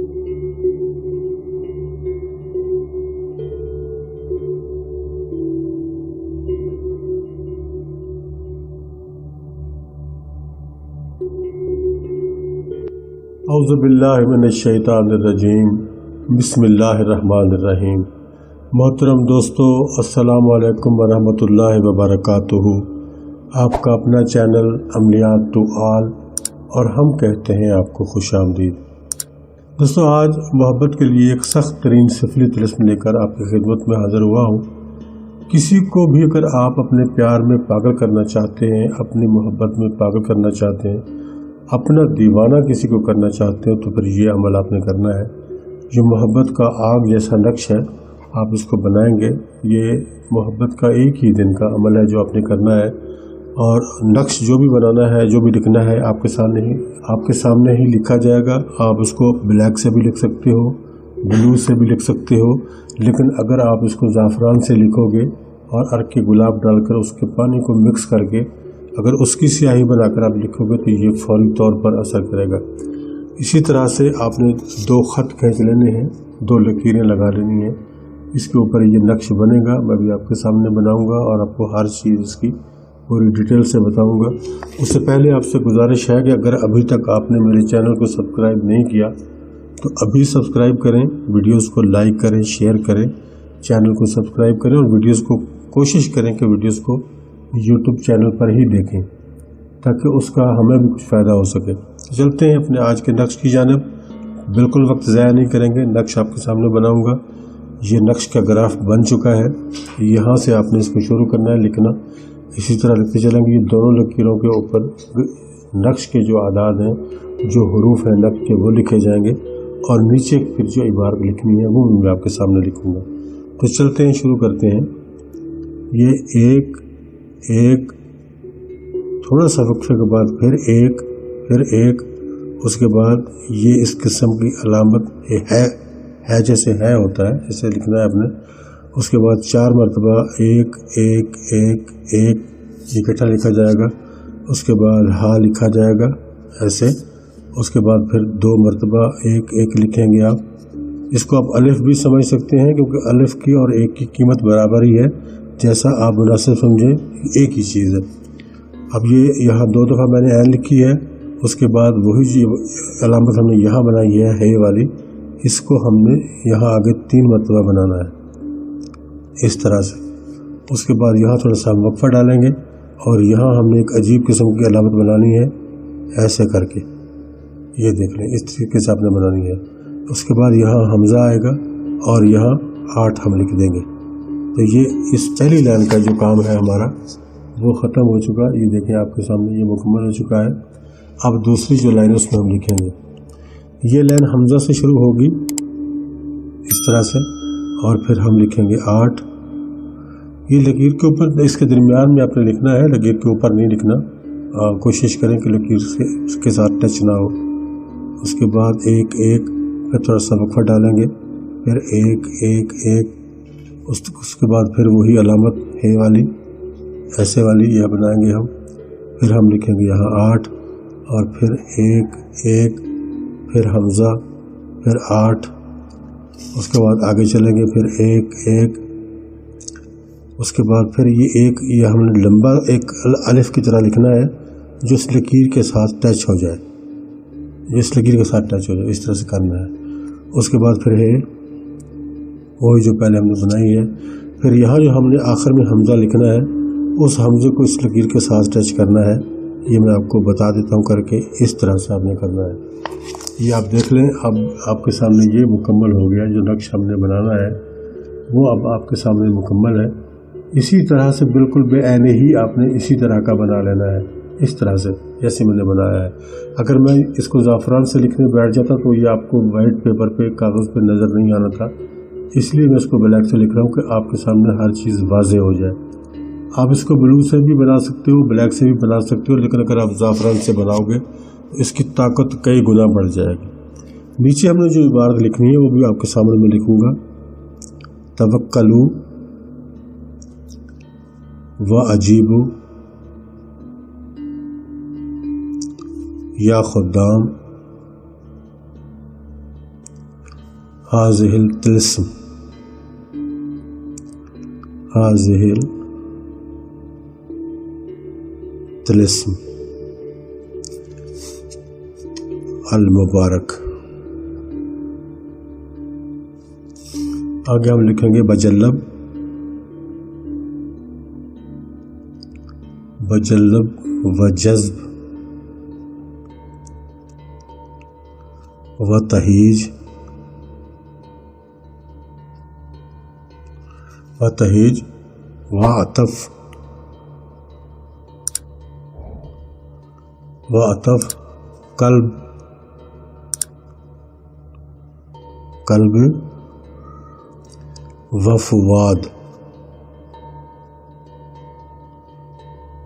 اعوذ باللہ من الشیطان الرجیم، بسم اللہ الرحمن الرحیم۔ محترم دوستو، السلام علیکم ورحمۃ اللہ وبرکاتہ۔ آپ کا اپنا چینل عملیات ٹو آل، اور ہم کہتے ہیں آپ کو خوش آمدید۔ دوستو، آج محبت کے لیے ایک سخت ترین سفلی طلسم لے کر آپ کی خدمت میں حاضر ہوا ہوں۔ کسی کو بھی اگر آپ اپنے پیار میں پاگل کرنا چاہتے ہیں، اپنی محبت میں پاگل کرنا چاہتے ہیں، اپنا دیوانہ کسی کو کرنا چاہتے ہو، تو پھر یہ عمل آپ نے کرنا ہے۔ جو محبت کا آگ جیسا نقش ہے، آپ اس کو بنائیں گے۔ یہ محبت کا ایک ہی دن کا عمل ہے جو آپ نے کرنا ہے، اور نقش جو بھی بنانا ہے، جو بھی لکھنا ہے، آپ کے سامنے ہی لکھا جائے گا۔ آپ اس کو بلیک سے بھی لکھ سکتے ہو، بلو سے بھی لکھ سکتے ہو، لیکن اگر آپ اس کو زعفران سے لکھو گے اور عرق کے گلاب ڈال کر اس کے پانی کو مکس کر کے اگر اس کی سیاہی بنا کر آپ لکھو گے تو یہ فوری طور پر اثر کرے گا۔ اسی طرح سے آپ نے 2 خط کھینچ لینے ہیں، 2 لکیریں لگا لینی ہیں۔ اس کے اوپر یہ نقش بنے گا، میں بھی آپ کے سامنے بناؤں گا اور آپ کو ہر چیز اس کی پوری ڈیٹیل سے بتاؤں گا۔ اس سے پہلے آپ سے گزارش ہے کہ اگر ابھی تک آپ نے میرے چینل کو سبسکرائب نہیں کیا تو ابھی سبسکرائب کریں، ویڈیوز کو لائک کریں، شیئر کریں، چینل کو سبسکرائب کریں، اور ویڈیوز کو کوشش کریں کہ ویڈیوز کو یوٹیوب چینل پر ہی دیکھیں تاکہ اس کا ہمیں بھی کچھ فائدہ ہو سکے۔ چلتے ہیں اپنے آج کے نقش کی جانب۔ بالکل وقت ضائع نہیں کریں گے، نقش آپ کے سامنے بناؤں گا۔ یہ نقش کا گراف بن چکا ہے، یہاں سے آپ نے اس کو شروع کرنا ہے لکھنا۔ اسی طرح لکھتے چلیں گے۔ یہ دونوں لکیروں کے اوپر نقش کے جو اعداد ہیں، جو حروف ہیں نقش کے، وہ لکھے جائیں گے، اور نیچے پھر جو عبارت لکھنی ہے وہ میں آپ کے سامنے لکھوں گا۔ تو چلتے ہیں، شروع کرتے ہیں۔ یہ ایک تھوڑا سا وقفے کے بعد پھر ایک، اس کے بعد یہ اس قسم کی علامت ہے جیسے ہے ہوتا ہے، اسے لکھنا ہے آپ نے۔ اس کے بعد 4 مرتبہ ایک اکٹھا لکھا جائے گا۔ اس کے بعد ہا لکھا جائے گا ایسے۔ اس کے بعد پھر 2 مرتبہ ایک لکھیں گے آپ۔ اس کو آپ الف بھی سمجھ سکتے ہیں، کیونکہ الف کی اور ایک کی قیمت برابر ہی ہے، جیسا آپ مناسب سمجھیں، ایک ہی چیز ہے۔ اب یہ یہاں 2 دفعہ میں نے عین لکھی ہے، اس کے بعد وہی جو علامت ہم نے یہاں بنائی ہے والی، اس کو ہم نے یہاں آگے 3 مرتبہ بنانا ہے اس طرح سے۔ اس کے بعد یہاں تھوڑا سا وقفہ ڈالیں گے، اور یہاں ہم نے ایک عجیب قسم کی علامت بنانی ہے ایسے کر کے، یہ دیکھ لیں، اس طریقے سے آپ نے بنانی ہے۔ اس کے بعد یہاں حمزہ آئے گا، اور یہاں 8 ہم لکھ دیں گے۔ تو یہ اس پہلی لائن کا جو کام ہے ہمارا وہ ختم ہو چکا۔ یہ دیکھیں آپ کے سامنے یہ مکمل ہو چکا ہے۔ اب دوسری جو لائن اس میں ہم لکھیں گے، یہ لائن حمزہ سے شروع ہوگی اس طرح سے، اور پھر ہم لکھیں گے 8۔ یہ لکیر کے اوپر، اس کے درمیان میں آپ نے لکھنا ہے، لکیر کے اوپر نہیں لکھنا۔ کوشش کریں کہ لکیر اس کے ساتھ ٹچ نہ ہو۔ اس کے بعد ایک پھر تھوڑا سا وقفہ ڈالیں گے، پھر ایک اس کے بعد پھر وہی علامت ہے والی، ایسے والی یہ بنائیں گے ہم۔ پھر ہم لکھیں گے یہاں 8، اور پھر ایک، پھر حمزہ، پھر 8۔ اس کے بعد آگے چلیں گے، پھر ایک، اس کے بعد پھر یہ ہم نے لمبا ایک الف کی طرح لکھنا ہے، جو اس لکیر کے ساتھ ٹچ ہو جائے، اس طرح سے کرنا ہے۔ اس کے بعد پھر ہے وہی جو پہلے ہم نے بنائی ہے۔ پھر یہاں جو ہم نے آخر میں حمزہ لکھنا ہے، اس حمزے کو اس لکیر کے ساتھ ٹچ کرنا ہے۔ یہ میں آپ کو بتا دیتا ہوں کر کے، اس طرح سے آپ نے کرنا ہے۔ یہ آپ دیکھ لیں، اب آپ کے سامنے یہ مکمل ہو گیا۔ جو نقش ہم نے بنانا ہے وہ اب آپ کے سامنے مکمل ہے۔ اسی طرح سے بالکل بے عین ہی آپ نے اسی طرح کا بنا لینا ہے، اس طرح سے جیسے میں نے بنایا ہے۔ اگر میں اس کو زعفران سے لکھنے بیٹھ جاتا تو یہ آپ کو وائٹ پیپر پہ، کاغذ پہ نظر نہیں آنا تھا، اس لیے میں اس کو بلیک سے لکھ رہا ہوں کہ آپ کے سامنے ہر چیز واضح ہو جائے۔ آپ اس کو بلو سے بھی بنا سکتے ہو، بلیک سے بھی بنا سکتے ہو، لیکن اگر آپ زعفران سے بناؤ گے تو اس کی طاقت کئی گنا بڑھ جائے گی۔ نیچے ہم نے جو عبارت لکھنی ہے وہ بھی آپ کے سامنے میں لکھوں گا۔ توکلوا وَأَجِیبُوا یا خدام हाज़िहिल तिल्स्म, हाज़िहिल तिल्स्म अल मुबारक। आगे हम लिखेंगे बजल्लब, बजल्लब व जज़्ब व तहीज, व तहीज व अतफ, व अतफ कल्ब, कल्ब व फुआद,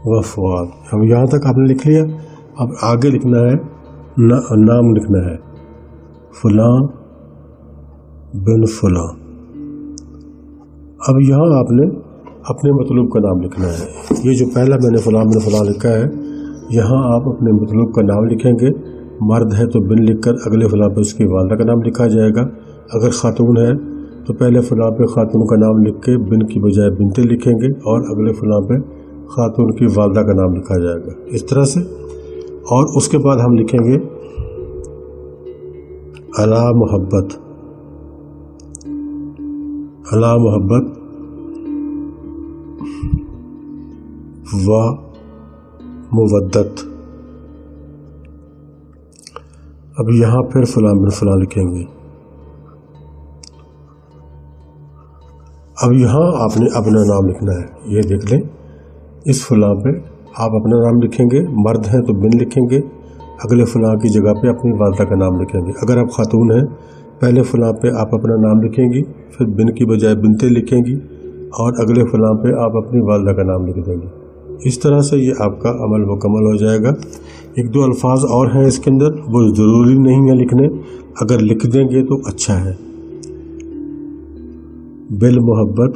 व फुआद। अब यहाँ तक आपने लिख लिया। अब आगे लिखना है नाम लिखना है, फलां बिन फलां। अब यहाँ आपने अपने मतलूब का नाम लिखना है। ये जो पहला मैंने फलां बिन फलां लिखा है, यहाँ आप अपने मतलूब का नाम लिखेंगे। मर्द है तो बिन लिखकर अगले फलां पे उसकी वालदा का नाम लिखा जाएगा। अगर ख़ातून है तो पहले फलां पे ख़ातून का नाम लिख के बिन की बजाय बिनते लिखेंगे और अगले फलां पे ख़ातून की वालदा का नाम लिखा जाएगा, इस तरह से। और उसके बाद हम लिखेंगे अला मोहब्बत, अला मोहब्बत व मुवद्दत। अब यहाँ फिर फलां बिन फलां लिखेंगे। अब यहाँ आपने अपना नाम लिखना है, ये देख लें। इस फलां पे आप अपना नाम लिखेंगे। मर्द हैं तो बिन लिखेंगे, अगले फलां की जगह पे अपनी वालदा का नाम लिखेंगे। अगर आप खातून हैं, पहले फलां पे आप अपना नाम लिखेंगी, फिर बिन की बजाय बिनते लिखेंगी और अगले फलां पे आप अपनी वालदा का नाम लिख देंगी। इस तरह से ये आपका अमल मुकम्मल हो जाएगा। एक दो अल्फाज और हैं इसके अंदर, वो ज़रूरी नहीं है लिखने, अगर लिख देंगे तो अच्छा है। बिल मोहब्बत,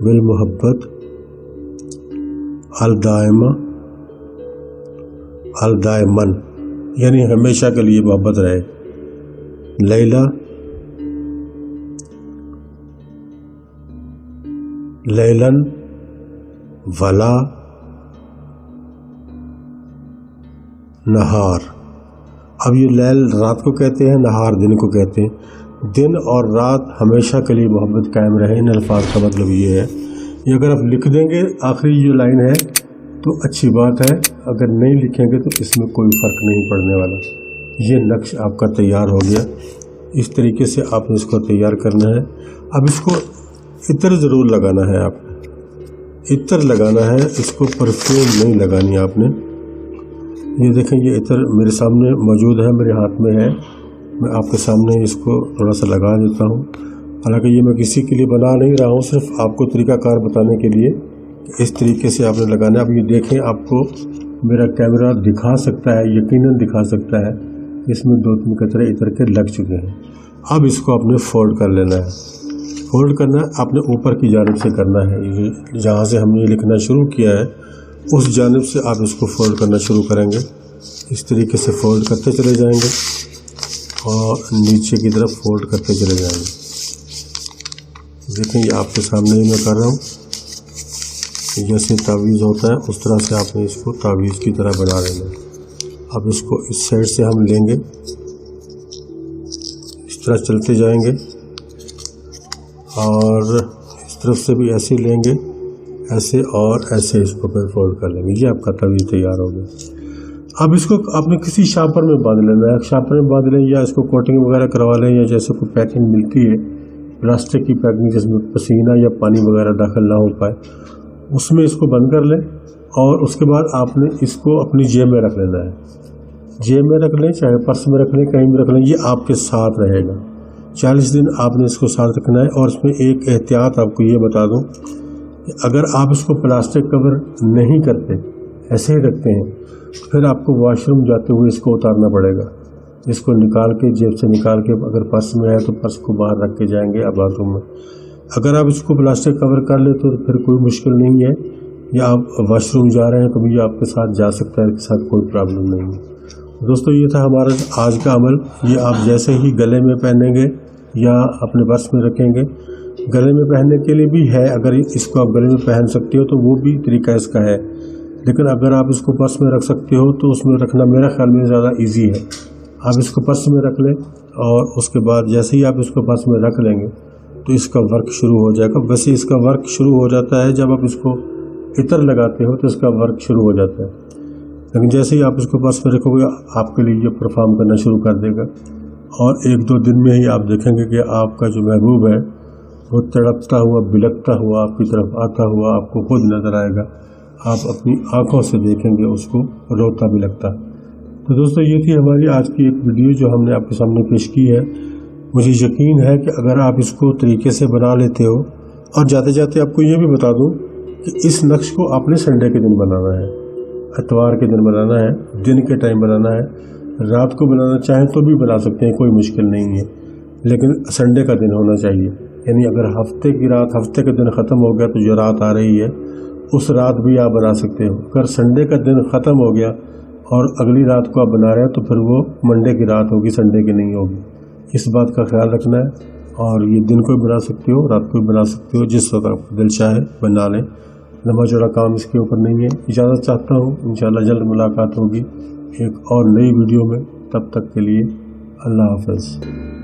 बिल मोहब्बत अल दायमा, अल दायमन, यानी हमेशा के लिए मोहब्बत रहे। लैला, लैलन वला नहार। अब ये लैल रात को कहते हैं, नहार दिन को कहते हैं। दिन और रात हमेशा के लिए मोहब्बत कायम रहे, इन अल्फाज का मतलब ये है। ये अगर आप लिख देंगे आखिरी जो लाइन है तो अच्छी बात है, अगर नहीं लिखेंगे तो इसमें कोई फ़र्क नहीं पड़ने वाला। ये नक्श आपका तैयार हो गया। इस तरीके से आपने इसको तैयार करना है। अब इसको इत्र ज़रूर लगाना है, आपने इत्र लगाना है, इसको परफ्यूम नहीं लगानी आपने। ये देखें, ये इत्र मेरे सामने मौजूद है, मेरे हाथ में है। मैं आपके सामने इसको थोड़ा सा लगा देता हूँ। हालांकि ये मैं किसी के लिए बना नहीं रहा हूँ, सिर्फ आपको तरीक़ाकार बताने के लिए इस तरीके से आपने लगाना है। अब ये देखें, आपको मेरा कैमरा दिखा सकता है, यकीनन दिखा सकता है, इसमें 2-3 कतरे इत्र के लग चुके हैं। अब इसको आपने फोल्ड कर लेना है। फोल्ड करना आपने ऊपर की जानिब से करना है। ये जहाँ से हमने लिखना शुरू किया है उस जानिब से आप इसको फोल्ड करना शुरू करेंगे। इस तरीके से फोल्ड करते चले जाएंगे और नीचे की तरफ फोल्ड करते चले जाएंगे। देखें, ये आपके सामने ही मैं कर रहा हूँ। जैसे तावीज़ होता है उस तरह से आपने इसको तावीज़ की तरह बना लेना है। अब इसको इस साइड से हम लेंगे, इस तरह चलते जाएंगे और इस तरफ से भी ऐसे लेंगे, ऐसे और ऐसे इसको फिर फोल्ड कर लेंगे। ये आपका तावीज़ तैयार हो गया। अब इसको आपने किसी शापर में बांध लेना है। शापर में बांध लें या इसको कोटिंग वगैरह करवा लें, या जैसे कोई पैकिंग मिलती है प्लास्टिक की पैकिंग जिसमें पसीना या पानी वगैरह दाखिल ना हो पाए, उसमें इसको बंद कर लें। और उसके बाद आपने इसको अपनी जेब में रख लेना है। जेब में रख लें, चाहे पर्स में रख लें, कहीं भी रख लें, ये आपके साथ रहेगा। 40 दिन आपने इसको साथ रखना है। और इसमें एक एहतियात आपको ये बता दूं, अगर आप इसको प्लास्टिक कवर नहीं करते, ऐसे ही रखते हैं, फिर आपको वॉशरूम जाते हुए इसको उतारना पड़ेगा। इसको निकाल के, जेब से निकाल के, अगर पर्स में है तो पर्स को बाहर रख के जाएंगे आप बाथरूम में। अगर आप इसको प्लास्टिक कवर कर ले तो फिर कोई मुश्किल नहीं है, या आप वॉशरूम जा रहे हैं तो भी आपके साथ जा सकता है, इसके साथ कोई प्रॉब्लम नहीं है। दोस्तों ये था हमारा आज का अमल। ये आप जैसे ही गले में पहनेंगे या अपने पर्स में रखेंगे, गले में पहनने के लिए भी है, अगर इसको आप गले में पहन सकते हो तो वो भी तरीका इसका है, लेकिन अगर आप इसको पर्स में रख सकते हो तो उसमें रखना मेरा ख्याल में ज़्यादा इजी है। आप इसको पर्स में रख लें और उसके बाद जैसे ही आप इसको पर्स में रख लेंगे तो इसका वर्क शुरू हो जाएगा। वैसे इसका वर्क शुरू हो जाता है जब आप इसको इत्र लगाते हो तो इसका वर्क शुरू हो जाता है, लेकिन जैसे ही आप इसको पर्स में रखोगे आपके लिए ये परफॉर्म करना शुरू कर देगा और 1-2 दिन में ही आप देखेंगे कि आपका जो महबूब है वो तड़पता हुआ बिलखता हुआ आपकी तरफ आता हुआ आपको खुद नज़र आएगा। आप अपनी आंखों से देखेंगे उसको रोता बिलखता। तो दोस्तों ये थी हमारी आज की एक वीडियो जो हमने आपके सामने पेश की है। मुझे यकीन है कि अगर आप इसको तरीके से बना लेते हो, और जाते जाते आपको ये भी बता दूं कि इस नक्श को आपने संडे के दिन बनाना है, इतवार के दिन बनाना है, दिन के टाइम बनाना है। रात को बनाना चाहें तो भी बना सकते हैं, कोई मुश्किल नहीं है, लेकिन संडे का दिन होना चाहिए। यानी अगर हफ्ते की रात, हफ्ते का दिन ख़त्म हो गया तो जो रात आ रही है उस रात भी आप बना सकते हो। अगर संडे का दिन ख़त्म हो गया और अगली रात को आप बना रहे हैं तो फिर वो मंडे की रात होगी, संडे की नहीं होगी। इस बात का ख्याल रखना है। और ये दिन को भी बना सकते हो, रात को भी बना सकते हो, जिस वक्त आपका दिल चाहे बना लें। लंबा चौड़ा काम इसके ऊपर नहीं है। इजाज़त चाहता हूँ, इंशाल्लाह जल्द मुलाकात होगी एक और नई वीडियो में। तब तक के लिए अल्लाह हाफ़िज़।